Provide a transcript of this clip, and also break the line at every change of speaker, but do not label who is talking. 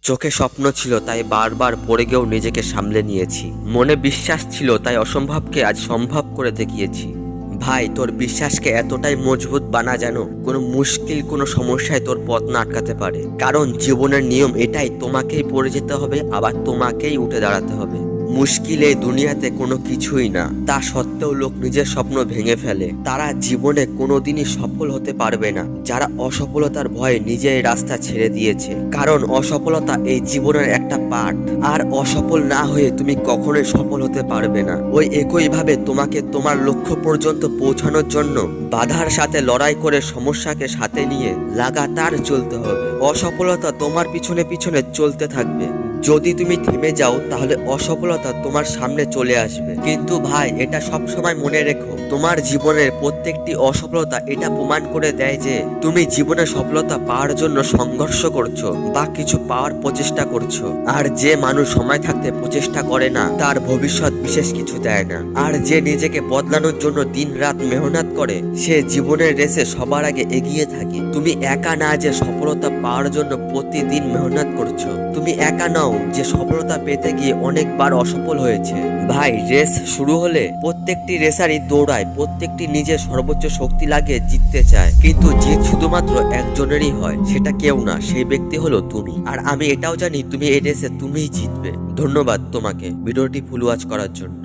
চোখে স্বপ্ন ছিল তাই বারবার পড়ে গিয়েও নিজেকে সামলে নিয়েছি। মনে বিশ্বাস ছিল তাই অসম্ভবকে আজ সম্ভব করে দেখিয়েছি। ভাই, তোর বিশ্বাসকে এতটাই মজবুত বানা যেন কোনো মুশকিল কোনো সমস্যায় তোর পথ না আটকাতে পারে। কারণ জীবনের নিয়ম এটাই, তোমাকেই পড়ে যেতে হবে, আবার তোমাকেই উঠে দাঁড়াতে হবে। মুশকিল এই দুনিয়াতে কোনো কিছুই না, তা সত্ত্বেও লোক নিজের স্বপ্ন ভেঙে ফেলে। তারা জীবনে কোনোদিনই সফল হতে পারবে না যারা অসফলতার ভয়ে নিজের রাস্তা ছেড়ে দিয়েছে। কারণ অসফলতা এই জীবনের একটা পার্ট, আর অসফল না হয়ে তুমি কখনোই সফল হতে পারবে না। ওই একইভাবে তোমাকে তোমার লক্ষ্য পর্যন্ত পৌঁছানোর জন্য বাধার সাথে লড়াই করে সমস্যাকে সাথে নিয়ে লাগাতার চলতে হবে। অসফলতা তোমার পিছনে পিছনে চলতে থাকবে। যদি তুমি থেমে যাও তাহলে অসফলতা তোমার সামনে চলে আসবে। কিন্তু ভাই, এটা সবসময় মনে রেখো, তোমার জীবনের প্রত্যেকটি অসফলতা এটা প্রমাণ করে দেয় যে তুমি জীবনে সফলতা পাওয়ার জন্য সংঘর্ষ করছো বা কিছু পাওয়ার প্রচেষ্টা করছো। আর যে মানুষ সময় থাকতে প্রচেষ্টা করে না তার ভবিষ্যৎ বিশেষ কিছু দেয় না। আর যে নিজেকে বদলানোর জন্য দিন রাত মেহনত করে সে জীবনের রেসে সবার আগে এগিয়ে থাকে। তুমি একা না যে সফলতা পাওয়ার জন্য প্রতিদিন মেহনত করছো। তুমি একা নাও যে সফলতা পেতে গিয়ে অনেকবার অসফল হয়েছে। ভাই, রেস শুরু হলে প্রত্যেকটি রেসারই দৌড়ায়, প্রত্যেকটি নিজের সর্বোচ্চ শক্তি লাগিয়ে জিততে চায়। কিন্তু জিত শুধুমাত্র একজনেরই হয়, সেটা কেউ না, সেই ব্যক্তি হলো তুমি। আর আমি এটাও জানি তুমি এই রেসে তুমিই জিতবে। ধন্যবাদ তোমাকে ভিডিওটি ফুল ওয়াচ করার জন্য।